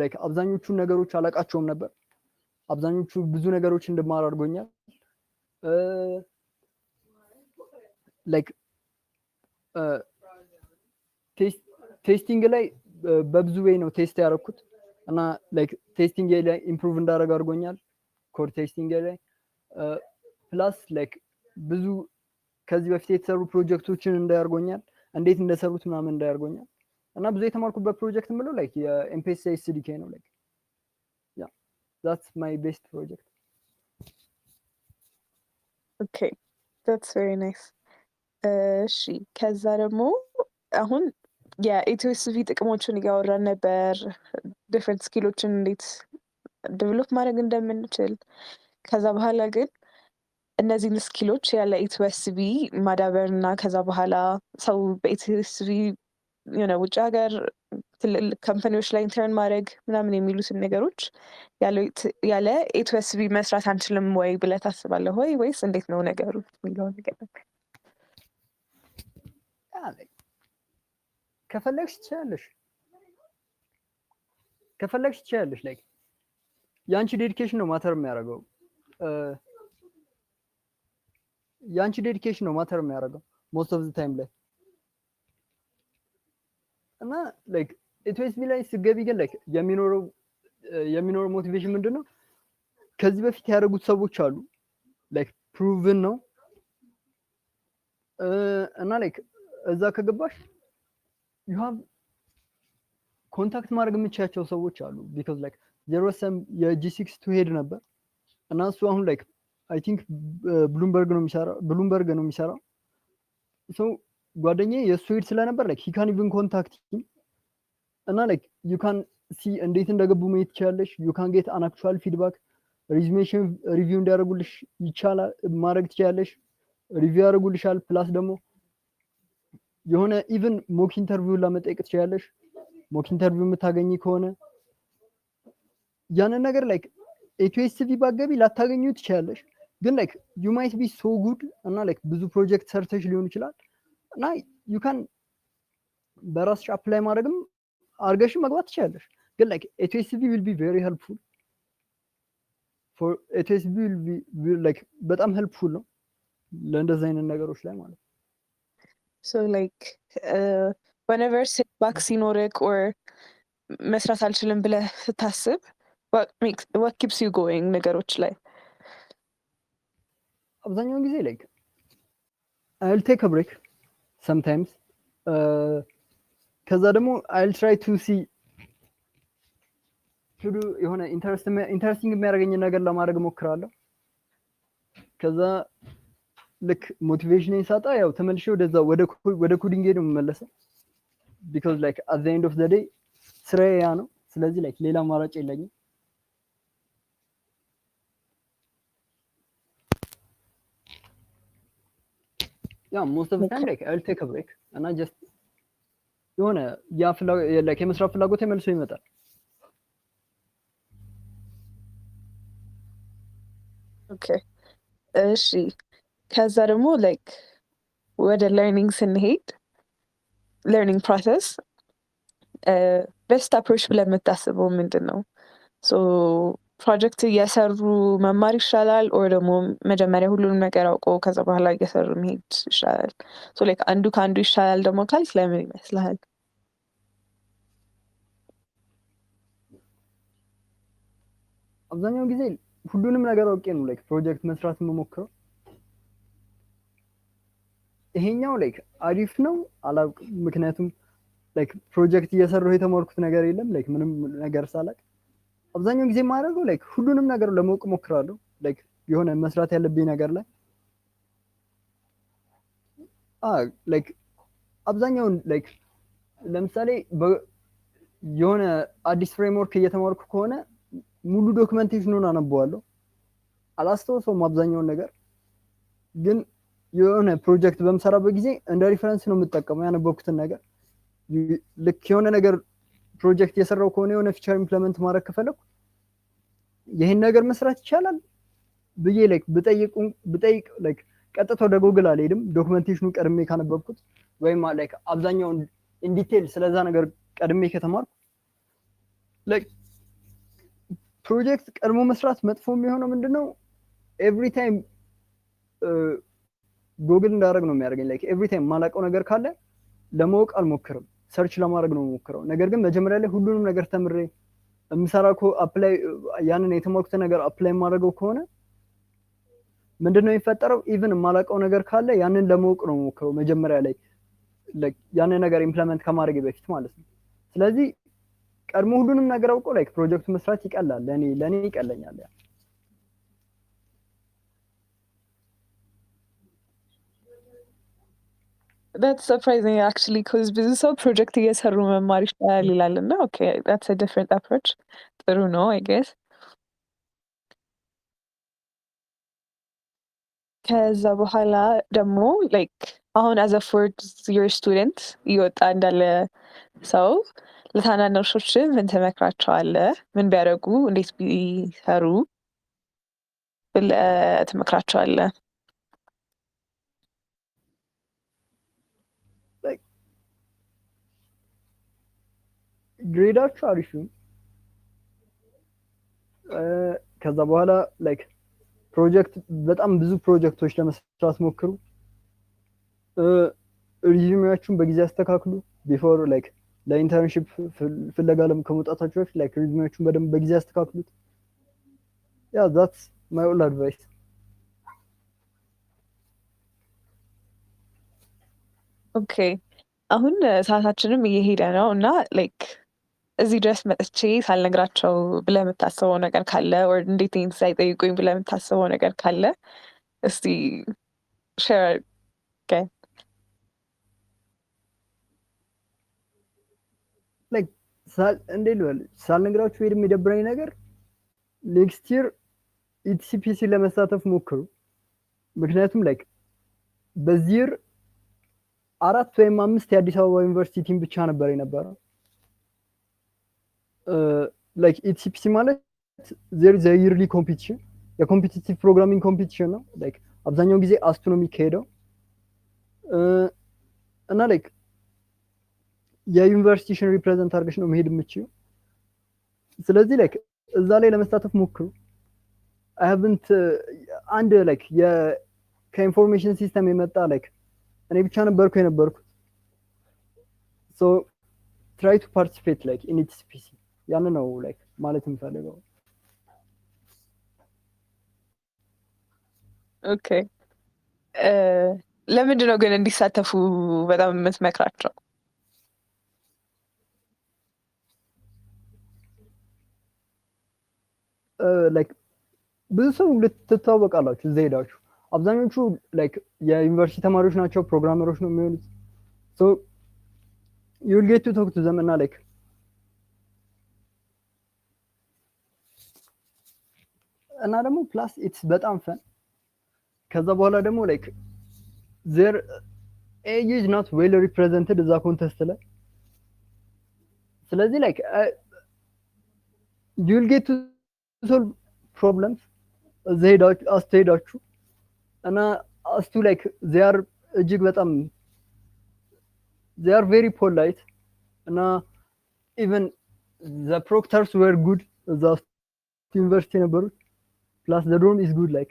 like አብዛኞቹ ነገሮች አላቃቸውም ነበር። አብዛኞቹ ብዙ ነገሮች እንድማር አድርጎኛል። like ቴስቲንግ ላይ በብዙ ወይ ነው ቴስት ያደረኩት እና like ቴስቲንግ ላይ ኢምፕሩቭ እንዳደረግ አድርጎኛል። ኮድ ቴስቲንግ ላይ ፕላስ like ብዙ ከዚህ በፊት የተሰሩ ፕሮጀክቶችን እንዳያርጎኛል እንዴት እንደሰሩት ምናምን እንዳያርጎኛል እና ብዙ የተማርኩበት ፕሮጀክት ምለው ላይክ የኤምፒኤስ ኤስዲኬ ነው ላይክ ያ that's my best project Okay, that's very nice. እሺ ከዛ ደግሞ አሁን የኤቲኤስቪ ጥቅሞችን እያወራን ነበር፣ ዲፍረንት ስኪሎችን እንዴት ዴቨሎፕ ማድረግ እንደምንችል። ከዛ በኋላ ግን እነዚህን ስኪሎች ያለ ኤቲኤስቪ ማዳበር እና ከዛ በኋላ ሰው በኤቲኤስቪ የሆነ ውጭ ሀገር ትልልቅ ካምፓኒዎች ላይ ኢንተርን ማድረግ ምናምን የሚሉትን ነገሮች ያለ ኤቲኤስቪ መስራት አንችልም ወይ ብለህ ታስባለህ ወይ ወይስ እንዴት ነው ነገሩ የሚለውን ነገር ከፈለግሽ ትችላለሽ ላይክ ያንቺ ዴዲኬሽን ነው ማተር የሚያደርገው most of the time ላይ እና ላይክ ኤቲኤስቪ ላይ ስገቢ ግን ላይክ የሚኖረው ሞቲቬሽን ምንድነው ከዚህ በፊት ያደረጉት ሰዎች አሉ ላይክ ፕሩቭን ነው እና ላይክ እዛ ከገባሽ you have ኮንታክት ማድረግ የምትችያቸው ሰዎች አሉ because like there was some የጂ6 to head ነበር እና እሱ አሁን like I think ብሉምበርግ ነው የሚሰራው so ጓደኛዬ የእሱ ሄድ ስለነበር like he can even contact him እና like you can see እንዴት እንደገቡ ማየት ትችላለሽ you can get an actual feedback ሪዝሜሽን ሪቪው እንዲያደርጉልሽ ይቻላል ማድረግ ትችላለሽ ሪቪው ያደርጉልሻል ፕላስ ደግሞ የሆነ ኢቭን ሞክ ኢንተርቪው ለመጠየቅ ትችላለሽ ሞክ ኢንተርቪው የምታገኝ ከሆነ ያንን ነገር ላይክ ኤቲኤስቪ ባገቢ ላታገኙ ትችላለሽ ግን ላይክ you might be so good እና ላይክ ብዙ ፕሮጀክት ሰርተሽ ሊሆን ይችላል እና you can በራስሽ አፕላይ ማድረግም አርገሽ መግባት ትችላለሽ ግን ላይክ ኤቲኤስቪ will be very helpful for ኤቲኤስቪ will be like በጣም helpful ነው ለእንደዚህ አይነት ነገሮች ላይ ማለት so like whenever setback ሲኖርክ or መስራት አልችልም ብለህ ስታስብ what keeps you going ነገሮች ላይ አብዛኛውን ጊዜ like I'll take a break sometimes ከዛ ደግሞ I'll try to see የሆነ ኢንተረስቲንግ የሚያደርገኝ ነገር ለማድረግ ሞክራለሁ ከዛ ልክ ሞቲቬሽን ሳጣ ያው ተመልሼ ወደ ኮዲንግ ነው የምመለሰው because like at the end of the day ስራዬ ያ ነው ስለዚህ like ሌላ አማራጭ የለኝም most of the time like I'll take a break and I just የሆነ like የመስራት ፍላጎት ተመልሶ ይመጣል okay እሺ ከዛ ደግሞ like ወደ learning ስንሄድ learning process best approach ብለህ የምታስበው ምንድን ነው so ፕሮጀክት እየሰሩ መማር ይሻላል or ደግሞ መጀመሪያ ሁሉንም ነገር አውቆ ከዛ በኋላ እየሰሩ መሄድ ይሻላል so like አንዱ ከአንዱ ይሻላል ደግሞ ካልክ ለምን ይመስልሃል አብዛኛውን ጊዜ ሁሉንም ነገር አውቄ ነው like ፕሮጀክት መስራት የምሞክረው ይሄኛው like አሪፍ ነው አላውቅም ምክንያቱም like ፕሮጀክት እየሰራሁ የተማርኩት ነገር የለም like ምንም ነገር ሳላቅ አብዛኛውን ጊዜ ማድረገው like ሁሉንም ነገር ለማወቅ ሞክራለሁ like የሆነ መስራት ያለብኝ ነገር ላይ like አብዛኛውን like ለምሳሌ የሆነ አዲስ ፍሬምወርክ እየተማርኩ ከሆነ ሙሉ ዶክመንቴሽኑን አነበዋለሁ አላስተውሰውም አብዛኛውን ነገር ግን የሆነ ፕሮጀክት በመሰራበት ጊዜ እንደ ሪፈረንስ ነው የምጠቀመው ያነበብኩትን ነገር ልክ የሆነ ነገር ፕሮጀክት የሰራው ከሆነ የሆነ ፊቸር ኢምፕሊመንት ማድረግ ከፈለኩ ይሄን ነገር መስራት ይቻላል ብዬ like ብጠይቅ like ቀጥታ ወደ ጉግል አልሄድም ዶክመንቴሽኑ ቀድሜ ካነበብኩት ወይም like አብዛኛውን ኢን ዲቴል ስለዛ ነገር ቀድሜ ከተማርኩ like ፕሮጀክት ቀድሞ መስራት መጥፎ የሚሆነው ምንድነው ኤቭሪ ታይም ጉግል እንዳደረግ ነው የሚያደርገኝ like ኤቭሪ ታይም ማላቀው ነገር ካለ ለማወቅ አልሞክርም ሰርች ለማድረግ ነው የምሞክረው ነገር ግን መጀመሪያ ላይ ሁሉንም ነገር ተምሬ የምሰራው አፕላይ ያንን የተማርኩት ነገር አፕላይ ማድረገው ከሆነ ምንድነው የሚፈጠረው ኢቭን ማላቀው ነገር ካለ ያንን ለማወቅ ነው የምሞክረው መጀመሪያ ላይ ላይክ ያንን ነገር ኢምፕሊመንት ከማድረግ በፊት ማለት ነው። ስለዚህ ቀድሞ ሁሉንም ነገር አውቆ ላይክ ፕሮጀክት መስራት ይቀላል። ለኔ ይቀለኛል ያ። That's surprising actually because ብዙ ሰው ፕሮጀክት እየሰሩ መማር ይችላል ይላል እና okay that's a different approach. ጥሩ ነው I guess. ከዛ በኋላ ደግሞ like አሁን as a fourth year student እየወጣ እንዳለ ሰው ለታናናሾች ምን ትመክራቸዋለህ? ምን ቢያደርጉ እንዴት ቢሰሩ ብለህ ትመክራቸዋለህ? ግሬዳችሁ አሪፍ ነው። ከዛ በኋላ ላይክ ፕሮጀክት በጣም ብዙ ፕሮጀክቶች ለመስራት ሞክሩ። ሪዚዩሜያችሁን በጊዜ አስተካክሉ። ቢፎር ላይክ ለኢንተርንሺፕ ፍለጋ ከመውጣታችሁ በፊት ላይክ ሪዚዩሜያችሁን በደንብ በጊዜ አስተካክሉት። ያ that's my own advice. ኦኬ አሁን ሰዓታችንም እየሄደ ነው እና ላይክ እዚህ ድረስ መጥቼ ሳልነግራቸው ብለህ የምታስበው ነገር ካለ ወይ እንዴት ይሄን ሳይጠይቁኝ ብለህ የምታስበው ነገር ካለ እስቲ ሼር። ላይክ እንዴት ልበል ሳልነግራችሁ ሄድ የሚደብረኝ ነገር ኔክስት ይር ኢቲሲፒሲ ለመሳተፍ ሞክሩ። ምክንያቱም ላይክ በዚህ ይር 4 ወይም 5 የአዲስ አበባ ዩኒቨርሲቲ ቲም ብቻ ነበር የነበረው። ላይክ ኢቲሲፒሲ ማለት there is a yearly competition የኮምፒቲቲቭ ፕሮግራሚንግ ኮምፒቲሽን ነው። ላይክ አብዛኛው ጊዜ አስቱ ነው የሚካሄደው እና ላይክ የዩኒቨርሲቲሽን ሪፕሬዘንት አድርገሽ ነው መሄድ የምችለው። ስለዚህ ላይክ እዛ ላይ ለመሳተፍ ሞክሩ። I haven't አንድ ላይክ ከኢንፎርሜሽን ሲስተም የመጣ ላይክ እኔ ብቻ የነበርኩት so try to participate like in ኢቲሲፒሲ ያን ነው ላይክ ማለት የምፈልገው። ኦኬ ለምንድን ነው ግን እንዲሳተፉ በጣም የምትመክራቸው? ላይክ ብዙ ሰው ልትተዋወቃላችሁ እዛ ሄዳችሁ። አብዛኞቹ ላይክ የዩኒቨርሲቲ ተማሪዎች ናቸው፣ ፕሮግራመሮች ነው የሚሆኑት። so you'll get to talk to them እና ላይክ እና ደግሞ ፕላስ ኢትስ በጣም ፈን። ከዛ በኋላ ደግሞ ላይክ their age is not well represented እዛ ኮንቴስት ላይ። ስለዚህ ላይክ you'll get to solve problems እዛ ሄዳችሁ እና አስቱ ላይክ they are እጅግ በጣም they are very polite እና even the proctors were good እዛ ዩኒቨርሲቲ ነበሩት። plus the dorm is good like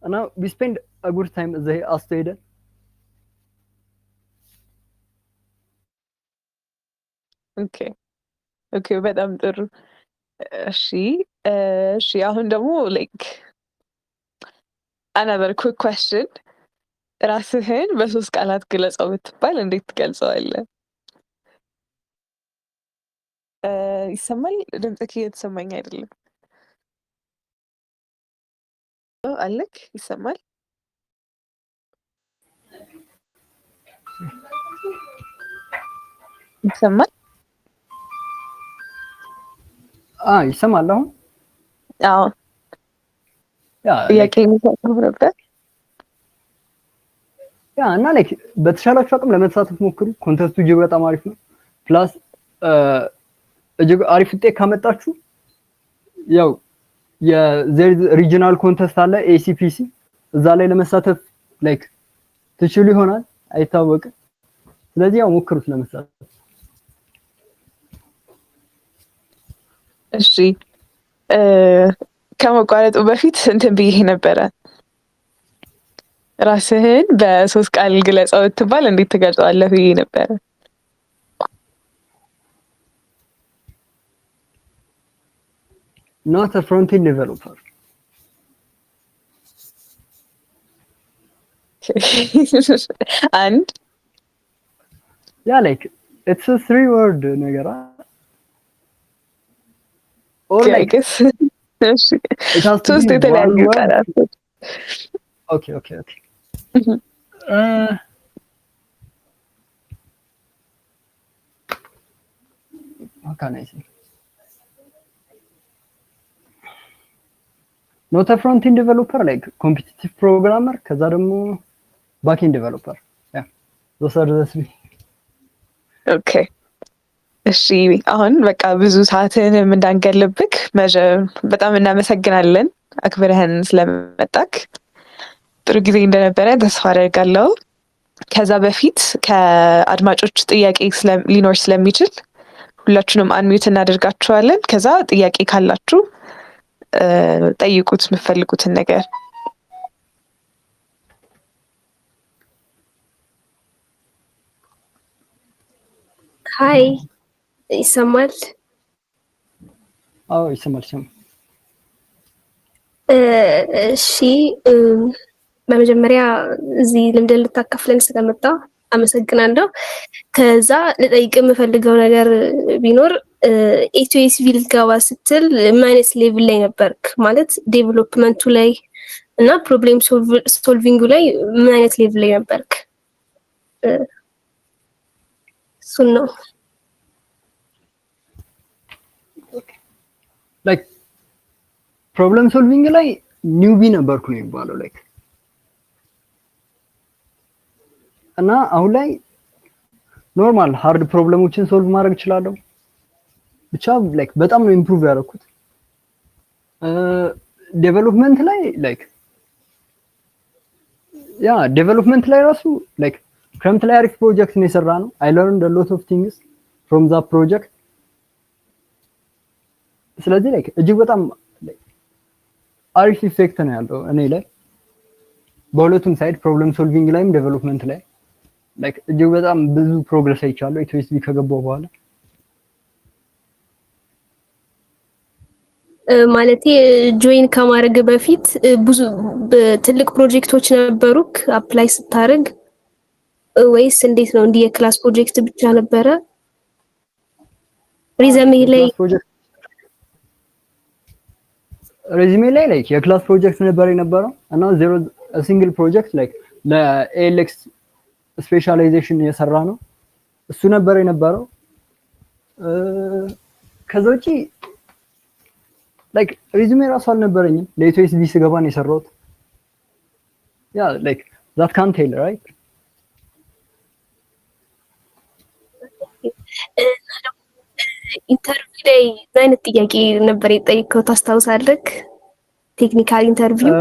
and now we spend a good time as I stayed. ኦኬ በጣም ጥሩ። እሺ አሁን ደግሞ like another quick question ራስህን በ3 ቃላት ግለጸው ብትባል እንዴት ትገልጸዋለህ? ይሰማል? ድምፅህ እየተሰማኝ አይደለም። አለክ? ይሰማል? ይሰማል? ይሰማል አሁን? አዎ። ጥያቄ የሚሰጠው ነበር። እና ላይክ በተሻላችሁ አቅም ለመሳተፍ ሞክሩ። ኮንቴስቱ እጅግ በጣም አሪፍ ነው። ፕላስ እጅግ አሪፍ ውጤት ካመጣችሁ ያው የሪጂናል ኮንቴስት አለ ኤሲፒሲ፣ እዛ ላይ ለመሳተፍ ላይክ ትችሉ ይሆናል አይታወቅም። ስለዚህ ያው ሞክሩት ለመሳተፍ። እሺ ከመቋረጡ በፊት እንትን ብዬ ነበረ ራስህን በ3 ቃል ግለጸው ብትባል እንዴት ትገልጸዋለህ ብዬ ነበረ። not a front-end developer. and Yeah, like it's a 3 word ነገር or I like guess እሺ it has to be ሶስት የተለያዩ 1 word. ቃላቶች Okay. Uh, what can I say? Not a front-end developer, like competitive programmer, ከዛ ደግሞ back-end developer. Yeah, those are the 3. ኦኬ እሺ አሁን በቃ ብዙ ሰዓትን እንዳንገልብክ በጣም እናመሰግናለን አክብረህን ስለመጣክ ጥሩ ጊዜ እንደነበረ ተስፋ አደርጋለሁ። ከዛ በፊት ከአድማጮች ጥያቄ ሊኖር ስለሚችል ሁላችሁንም አንሚዩት እናደርጋችኋለን። ከዛ ጥያቄ ካላችሁ ጠይቁት የምትፈልጉትን ነገር። ሀይ ይሰማል? አዎ ይሰማል። እሺ በመጀመሪያ እዚህ ልምድ ልታካፍለን ስለመጣ አመሰግናለሁ። ከዛ ልጠይቅ የምፈልገው ነገር ቢኖር ኤቲኤስቪ ልትገባ ስትል ምን አይነት ሌቭል ላይ ነበርክ? ማለት ዴቨሎፕመንቱ ላይ እና ፕሮብሌም ሶልቪንጉ ላይ ምን አይነት ሌቭል ላይ ነበርክ? እሱን ነው። ላይክ ፕሮብለም ሶልቪንግ ላይ ኒውቢ ነበርኩ ነው የሚባለው ላይክ እና አሁን ላይ ኖርማል ሃርድ ፕሮብለሞችን ሶልቭ ማድረግ እችላለሁ። ብቻ ላይክ በጣም ነው ኢምፕሩቭ ያደረኩት። ዴቨሎፕመንት ላይ ላይክ ያ ዴቨሎፕመንት ላይ ራሱ ላይክ ክረምት ላይ አሪፍ ፕሮጀክት ነው የሰራ ነው። አይ ለርንድ a lot of things from that project። ስለዚህ ላይክ እጅግ በጣም አሪፍ ኢፌክት ነው ያለው እኔ ላይ በሁለቱም ሳይድ ፕሮብለም ሶልቪንግ ላይም ዴቨሎፕመንት ላይ ላይክ እጅግ በጣም ብዙ ፕሮግረስ አይቻለሁ ኢቲኤስቢ ከገባው በኋላ። ማለቴ ጆይን ከማድረግ በፊት ብዙ ትልቅ ፕሮጀክቶች ነበሩክ አፕላይ ስታደርግ ወይስ እንዴት ነው? እንዲህ የክላስ ፕሮጀክት ብቻ ነበረ? ሬዚሜ ላይ ላይክ የክላስ ፕሮጀክት ነበር የነበረው እና ዜሮ ሲንግል ፕሮጀክት ላይክ ለኤልኤክስ ስፔሻላይዜሽን የሰራ ነው እሱ ነበር የነበረው። ከዛ ውጪ ላይክ ሬዚሜ ራሱ አልነበረኝም ለኢቲኤስቢ ስገባ ነው የሰራሁት። ያ ላይክ that can't tell right? ኢንተርቪው ላይ ምን አይነት ጥያቄ ነበር የጠየቀው ታስታውሳለህ? ቴክኒካል ኢንተርቪው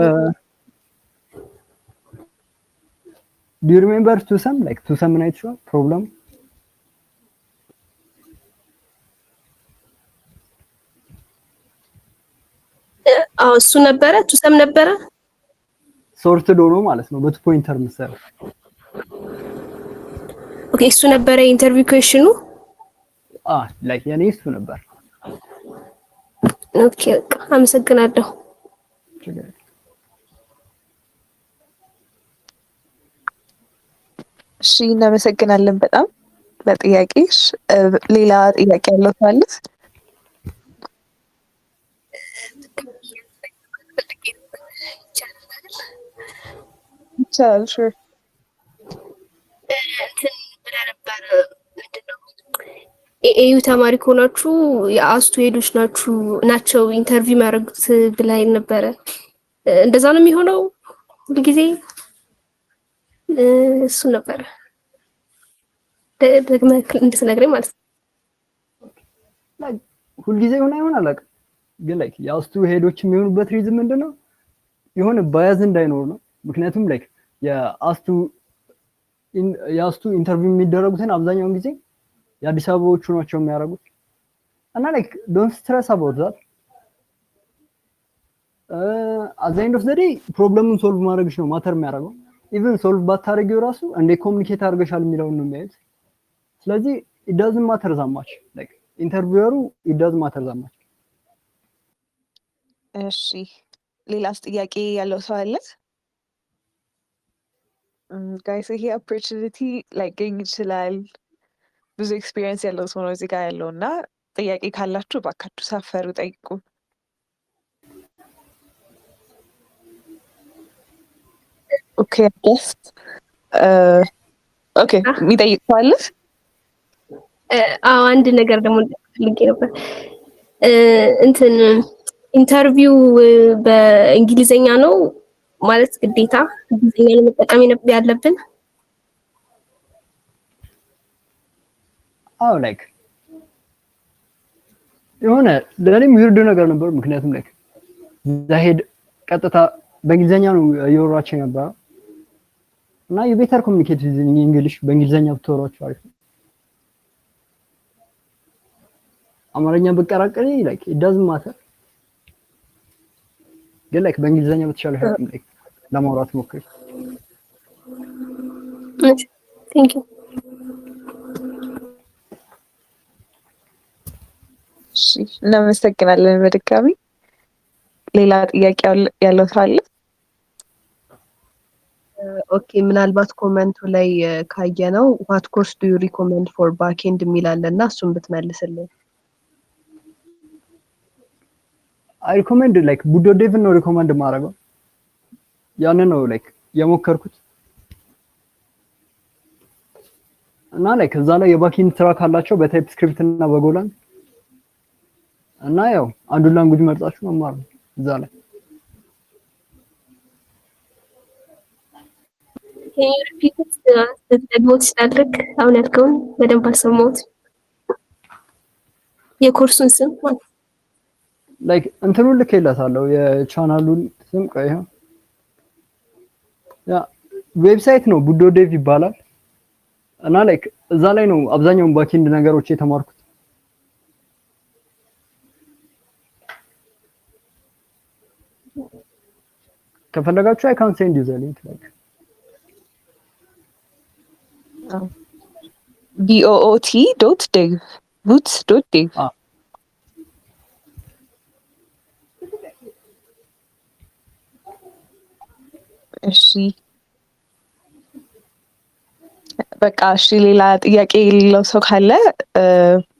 do you remember to some night show problem? እሱ ነበረ ቱሰም ነበረ ሶርትድ ሆኖ ማለት ነው በቱ ፖይንተር መሰረ። ኦኬ እሱ ነበረ ኢንተርቪው ኩዌሽኑ። ላይክ ያኔ እሱ ነበር። ኦኬ አመሰግናለሁ። እሺ እናመሰግናለን በጣም ለጥያቄሽ። ሌላ ጥያቄ ያለው ካለ ይቻላል። ሹር ኤዩ ተማሪ ከሆናችሁ የአስቱ ሄዶች ናቸው ኢንተርቪው የሚያደርጉት ብላይ ነበረ። እንደዛ ነው የሚሆነው ሁልጊዜ? እሱ ነበረ ደግመህ እንድትነግረኝ ማለት ነው። ሁልጊዜ ይሆን አላውቅም፣ ግን ላይክ የአስቱ ሄዶች የሚሆኑበት ሪዝን ምንድነው? የሆነ ባያዝ እንዳይኖር ነው። ምክንያቱም ላይክ የአስቱ ኢንተርቪው የሚደረጉትን አብዛኛውን ጊዜ የአዲስ አበባዎቹ ናቸው የሚያደርጉት እና ላይክ ዶንት ስትረስ አባውት ዛት። አት ዘ ኤንድ ኦፍ ዘ ዴይ ፕሮብለሙን ሶልቭ ማድረግሽ ነው ማተር የሚያደርገው። ኢቭን ሶልቭ ባታደርጊው ራሱ እንደ ኮሚኒኬት አድርገሻል የሚለውን ነው የሚያዩት። ስለዚህ it doesn't matter that much like ኢንተርቪወሩ it doesn't matter that much። እሺ ሌላስ ጥያቄ ያለው ሰው አለ? ጋይስ ይሄ ኦፖርቹኒቲ ላይገኝ ይችላል ብዙ ኤክስፒሪየንስ ያለው ሰው ነው እዚህ ጋር ያለው እና ጥያቄ ካላችሁ እባካችሁ ሳፈሩ ጠይቁ። ኦኬ ኦኬ የሚጠይቅ ሰው አለ? አዎ አንድ ነገር ደግሞ ልጌ ነበር እንትን ኢንተርቪው በእንግሊዘኛ ነው ማለት ግዴታ እንግሊዘኛ ለመጠቀም ያለብን? አዎ ላይክ የሆነ ለኔም ይርዱ ነገር ነበር ምክንያቱም ላይክ ዛሄድ ቀጥታ በእንግሊዘኛ ነው እያወራች ነበር እና you better communicate in English በእንግሊዘኛ ብትወራቸው አሪፍ ነው። አማርኛ ብቀራቀሪ like it doesn't matter ግን like በእንግሊዘኛ ብትቻለ like ለማውራት ሞክሪ። Thank you. እናመሰግናለን በድጋሚ። ሌላ ጥያቄ ያለው ሰው አለ? ኦኬ ምናልባት ኮመንቱ ላይ ካየነው what course do you recommend for backend የሚል አለና እሱን ብትመልስልን። I recommend like Budo Dev ነው recommend ማድረገው ያን ነው like የሞከርኩት እና like እዛ ላይ የባኪንግ ትራክ አላቸው በታይፕ ስክሪፕት እና በጎላን እና ያው አንዱን ላንጉጅ መርጣችሁ መማር ነው እዛ ላይ። Can you repeat it? ደግሞ ትችላለህ? አሁን ያልከውን በደንብ አልሰማሁት። የኮርሱን ስም ማለት ላይክ እንትኑን ልኬላታለሁ የቻናሉን ስም ቆይ ያ ዌብሳይት ነው ቡዶ ዴቭ ይባላል እና ላይክ እዛ ላይ ነው አብዛኛውን ባኪንድ ነገሮች የተማርኩት። ከፈለጋችሁ I can send you the link like boot.dev boots.dev እሺ በቃ እሺ ሌላ ጥያቄ የሌለው ሰው ካለ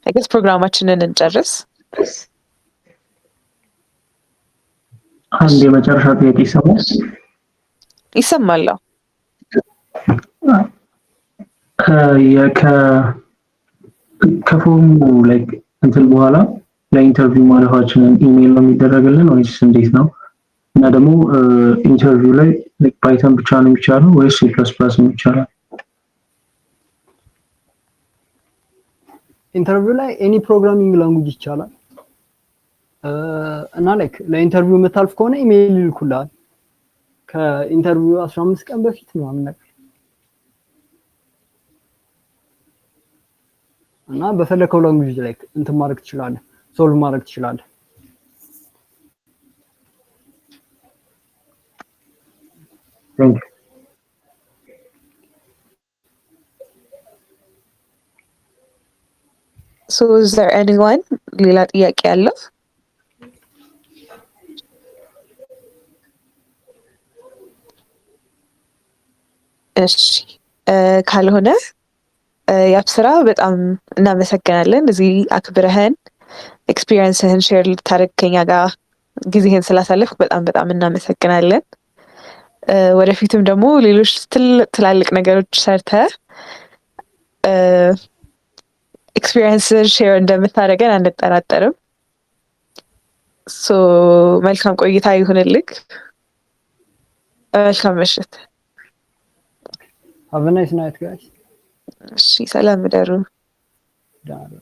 አይገስ ፕሮግራማችንን እንጨርስ። አንድ የመጨረሻ ጥያቄ ይሰማል? ከፎርሙ ላይክ እንትን በኋላ ለኢንተርቪው ማለፋችንን ኢሜል ነው የሚደረግልን ወይስ እንዴት ነው? እና ደግሞ ኢንተርቪው ላይ ላይክ ፓይተን ብቻ ነው የሚቻለው ወይስ C++ ነው የሚቻለው? ኢንተርቪው ላይ ኤኒ ፕሮግራሚንግ ላንጉጅ ይቻላል እና ላይክ ለኢንተርቪው የምታልፍ ከሆነ ኢሜል ይልኩልሃል ከኢንተርቪው 15 ቀን በፊት ነው ማለት እና በፈለከው ላንጉጅ ላይክ እንትን ማድረግ ትችላለህ ሶልቭ ማድረግ ትችላለህ። Thank you. So is there anyone ሌላ ጥያቄ ያለው? እሺ ካልሆነ ያብስራ በጣም እናመሰግናለን እዚህ አክብረህን ኤክስፒሪየንስህን ሼር ልታደርግ ከኛ ጋር ጊዜህን ስላሳለፍክ በጣም እናመሰግናለን። ወደፊትም ደግሞ ሌሎች ትላልቅ ነገሮች ሰርተህ ኤክስፒሪየንስ ሼር እንደምታደርገን አንጠራጠርም። ሶ መልካም ቆይታ ይሁንልክ። መልካም ምሽት። Have a nice night guys. እሺ ሰላም እደሩ። ደህና